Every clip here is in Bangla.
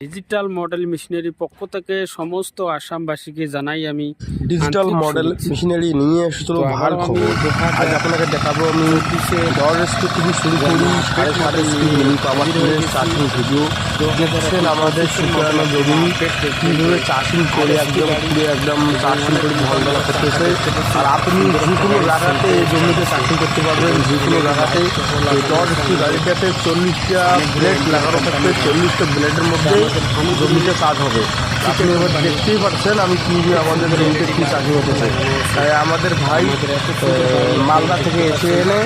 ডিজিটাল মডেল মেশিনারি পক্ষ থেকে সমস্ত আসামবাসীকে জানাই আমি ডিজিটাল মডেল মেশিনারি নিয়ে এসেছিল ভালো খবর। আজ আপনাকে দেখাবো আমি 10 স্পিড থেকে শুরু করি 7.5 speed mini power tiller charging video দেখছেন। আমাদের শুকানো জমি কীভাবে চার্জিং করে একদম চার্জিং করে ঢলঢলা করতেছে। আর আপনি যে কোনো জায়গাতে এই জমিতে চার্জিং করতে পারবেন, যে কোনো জায়গাতে। 10 স্পিড গাড়িটাতে 40টা ব্লেড লাগানো থাকবে, 40টা ব্লেডের মধ্যে জমিতে কাজ হবে। আপনি এবার দেখতেই পাচ্ছেন আমি কীভাবে আমাদের জমিতে কী চার্জিং হতেছে। তাই আমাদের ভাই মালদা থেকে এসে এনে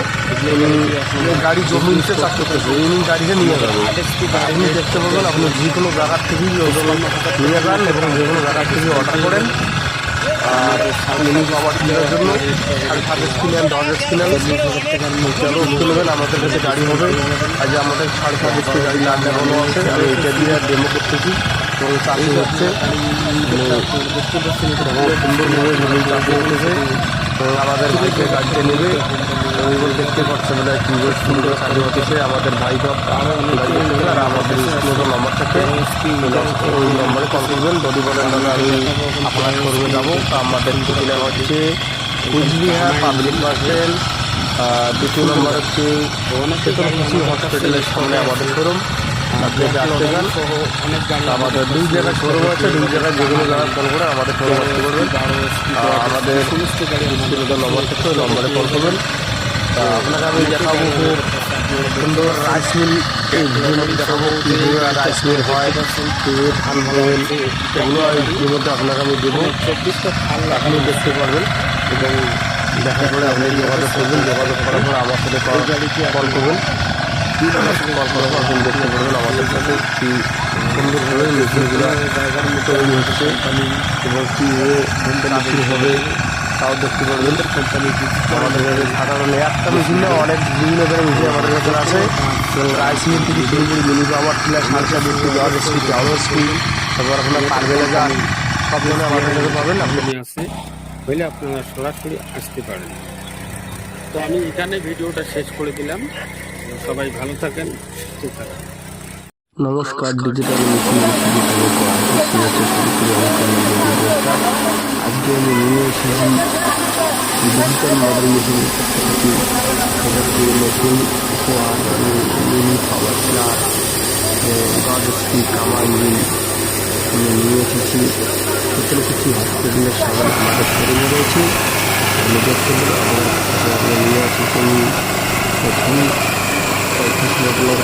গাড়ি জমিতে চার্জ করতেছে, ইনি গাড়িটা নিয়ে যাবে। আপনি দেখতে পাবেন, আপনি যে কোনো জায়গার থেকেই নিয়ে যান এবং যে কোনো জায়গার থেকে অর্ডার করেন। আর মিনি পাওয়ার টিলারের জন্য 7.5 স্পিড 10 স্পিড চলো কিনবেন, আমাদের কাছে গাড়ি হবে। আজ আমাদের 7.5 স্পিড গাড়ি লাগানো আছে, আমি এটা দিয়ে ডেমো করতেছি এবং চার্জিং হচ্ছে সুন্দরভাবে জমি চার্জিং হতেছে। আমাদের ভাইকে গাড়িতে নেবে এবং দেখতে পাচ্ছে বলে কীভাবে সুন্দর চার্জিং হতেছে। আমাদের ভাই সব গাড়ি করতে আর আমাদের স্কুলের নম্বর থেকে ওই নম্বরে কল করবেন। যদি বলেন দাদা আমি আপনার করবে যাবো, তো আমাদের ঠিকানা হচ্ছে কুচবিহার পাবলিক বাস স্ট্যান্ড, 2 নম্বর হচ্ছে শীতলকুচি হসপিটালের সামনে আমাদের শোরুম। আপনি আসতে যান, আমাদের 2 জায়গায় শোরুম আছে, 2 জায়গায় যে কোনো জায়গায় কল করে আমাদের শোরুম আসতে করবেন। আমাদের স্কুলের নম্বর থেকে ওই নম্বরে কল করবেন। আপনাকে আমি দেখাবো খুব সুন্দর রাইস মিল, এই ভিডিওর মধ্যে দেখাবো কীভাবে রাইস মিল হয়, কীভাবে ধান ভাঙবেন, এগুলো এই ভিডিওর মধ্যে আপনাকে আমি দেবো। আপনি দেখতে পারবেন এবং দেখার পরে আপনি যোগাযোগ করবেন। যোগাযোগ করার পর আমার সাথে কল করবেন। কল করার পর আপনি দেখতে পারবেন আমাদের সাথে কী সুন্দরভাবে মেশিনগুলো তৈরি হচ্ছে এবং কীভাবে চাকরি হবে তাও দেখতে পারবেন। আমাদের কাছে সাধারণ একটা মেশিন না, অনেক বিভিন্ন ধরনের মেশিন আমাদের কাছে আছে। রাইস মিল থেকে শুরু করে mini power tiller 7.5 speed 10 speed 10 speed, তারপর আপনার পারবেলে যান, সব ধরনের আমাদের কাছে পাবেন। আপনি আসে হইলে আপনারা সরাসরি আসতে পারেন। তো আমি এখানে ভিডিওটা শেষ করে দিলাম। সবাই ভালো থাকেন, সুস্থ থাকেন। নমস্কার, ডিজিটাল মেশিন আজকে আমি নিয়ে এসেছি ডিজিটাল মডেল মেশিন থেকে নতুন উপহার মিনি পাওয়ার টিলার 10 স্পিড কামা ইঞ্জিন আমি নিয়ে এসেছি। শীতলকুচি হসপিটালের সামনে আমাদের শোরুমে রয়েছে। আমি দেখতে পেলে আমরা নিয়ে এসেছি নতুন 35 মডেলের